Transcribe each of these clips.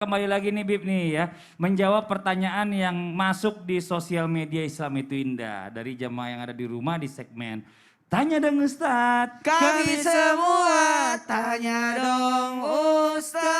Kembali lagi nih Bib nih ya, menjawab pertanyaan yang masuk di sosial media Islam itu Indah. Dari jamaah yang ada di rumah di segmen Tanya dong Ustadz. Kami semua tanya dong Ustadz.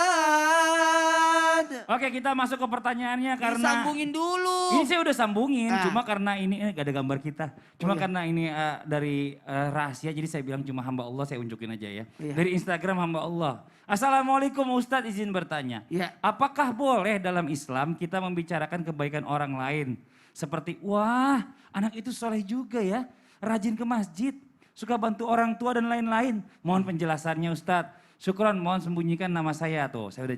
Oke, kita masuk ke pertanyaannya karena Disambungin dulu. ini saya udah sambungin, Nah. cuma karena ini gak ada gambar kita. Cuma Oh, iya. karena ini dari rahasia, jadi saya bilang cuma hamba Allah, saya unjukin aja ya. Iya. Dari Instagram hamba Allah. Assalamualaikum Ustadz, izin bertanya. Iya. Apakah boleh dalam Islam kita membicarakan kebaikan orang lain? Seperti, wah anak itu soleh juga ya, rajin ke masjid, suka bantu orang tua dan lain-lain. Mohon penjelasannya Ustadz. Syukron, mohon sembunyikan nama saya tuh. Saya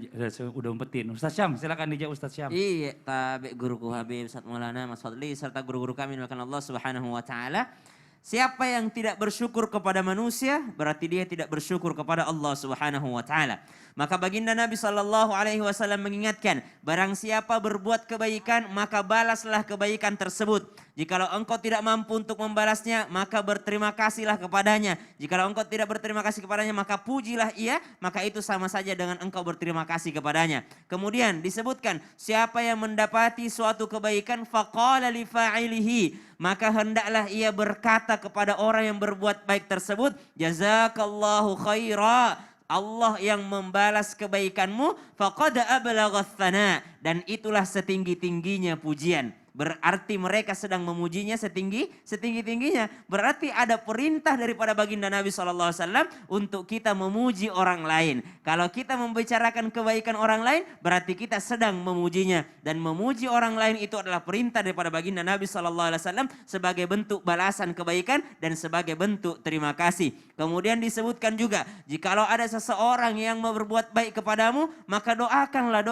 udah umpetin. Ustadz Syam, silakan dijawab Ustadz Syam. Iya, tabi guruku Habib Ustaz Maulana Mas Fadli serta guru-guru kami dimakan Allah Subhanahu wa taala. Siapa yang tidak bersyukur kepada manusia, berarti dia tidak bersyukur kepada Allah Subhanahu wa taala. Maka baginda Nabi sallallahu alaihi wasallam mengingatkan, barang siapa berbuat kebaikan, maka balaslah kebaikan tersebut. Jikalau engkau tidak mampu untuk membalasnya, maka berterima kasihlah kepadanya. Jikalau engkau tidak berterima kasih kepadanya, maka pujilah ia, maka itu sama saja dengan engkau berterima kasih kepadanya. Kemudian disebutkan, siapa yang mendapati suatu kebaikan, faqala li fa'ilihi, maka hendaklah ia berkata kepada orang yang berbuat baik tersebut, jazakallahu khaira. Allah yang membalas kebaikanmu, faqad ablaghath thana, dan itulah setinggi-tingginya pujian. Berarti mereka sedang memujinya setinggi-tingginya. Berarti ada perintah daripada baginda Nabi SAW untuk kita memuji orang lain. Kalau kita membicarakan kebaikan orang lain, berarti kita sedang memujinya. Dan memuji orang lain itu adalah perintah daripada baginda Nabi SAW sebagai bentuk balasan kebaikan dan sebagai bentuk terima kasih. Kemudian disebutkan juga, jikalau ada seseorang yang mau berbuat baik kepadamu, maka doakanlah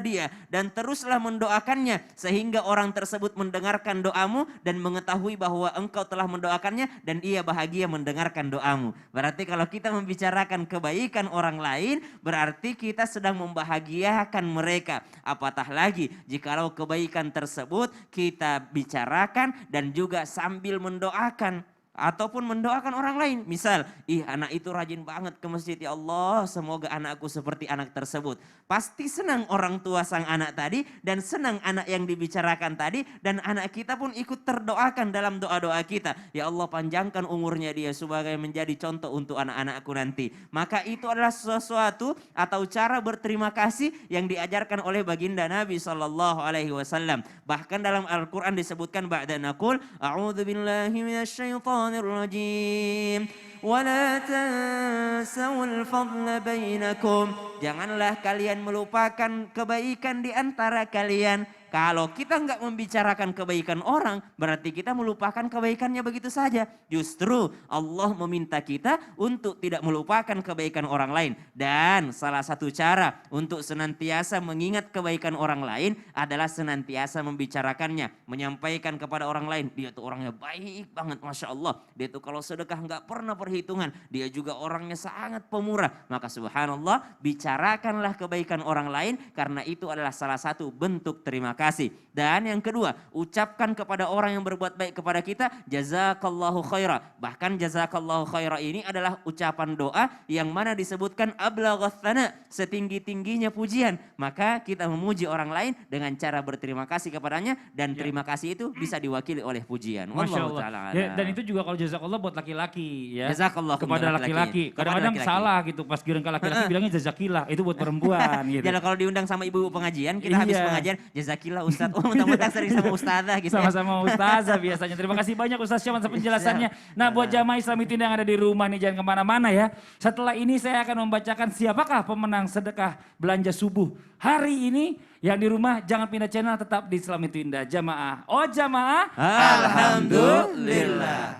dia. Dan teruslah mendoakannya sehingga orang tersebut mendengarkan doamu dan mengetahui bahwa engkau telah mendoakannya dan ia bahagia mendengarkan doamu. Berarti kalau kita membicarakan kebaikan orang lain, berarti kita sedang membahagiakan mereka. Apatah lagi jikalau kebaikan tersebut kita bicarakan dan juga sambil mendoakan ataupun mendoakan orang lain. Misal, anak itu rajin banget ke masjid, ya Allah semoga anakku seperti anak tersebut. Pasti senang orang tua sang anak tadi dan senang anak yang dibicarakan tadi, dan anak kita pun ikut terdoakan dalam doa-doa kita. Ya Allah panjangkan umurnya dia sebagai menjadi contoh untuk anak-anakku nanti. Maka itu adalah sesuatu atau cara berterima kasih yang diajarkan oleh baginda Nabi SAW. Bahkan dalam Al-Quran disebutkan ba'da naqul a'udzu billahi minasyaitonir rajim wala tansawul fadla bainakum. Janganlah kalian melupakan kebaikan di antara kalian. Kalau kita nggak membicarakan kebaikan orang, berarti kita melupakan kebaikannya begitu saja. Justru Allah meminta kita untuk tidak melupakan kebaikan orang lain. Dan salah satu cara untuk senantiasa mengingat kebaikan orang lain adalah senantiasa membicarakannya. Menyampaikan kepada orang lain, dia tuh orangnya baik banget, Masya Allah. Dia tuh kalau sedekah nggak pernah perhitungan. Dia juga orangnya sangat pemurah. Maka subhanallah, bicarakanlah kebaikan orang lain karena itu adalah salah satu bentuk terima kasih. Dan yang kedua, ucapkan kepada orang yang berbuat baik kepada kita, jazakallahu khaira. Bahkan jazakallahu khaira ini adalah ucapan doa yang mana disebutkan ablaghath thana, setinggi-tingginya pujian. Maka kita memuji orang lain dengan cara berterima kasih kepadanya, dan terima kasih itu bisa diwakili oleh pujian. Masya Allah. Ya, dan itu juga kalau jazakallah buat laki-laki ya. Jazakallah kepada laki-laki. Kadang-kadang salah gitu, pas giring ke laki-laki bilangnya jazakillah, itu buat perempuan gitu. Jadi kalau diundang sama ibu pengajian, kita habis pengajian, jazakillah Ustadz, mentang-mentang sering sama ustazah gitu. Sama-sama ustazah biasanya. Terima kasih banyak Ustaz Syam atas penjelasannya. Nah buat jamaah Islam itu yang ada di rumah nih, jangan kemana-mana ya. Setelah ini saya akan membacakan siapakah pemenang sedekah belanja subuh hari ini. Yang di rumah jangan pindah channel, tetap di Islam itu Indah. Jamaah, oh jamaah, alhamdulillah.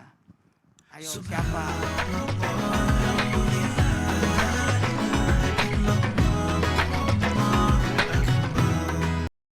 Ayo siapa?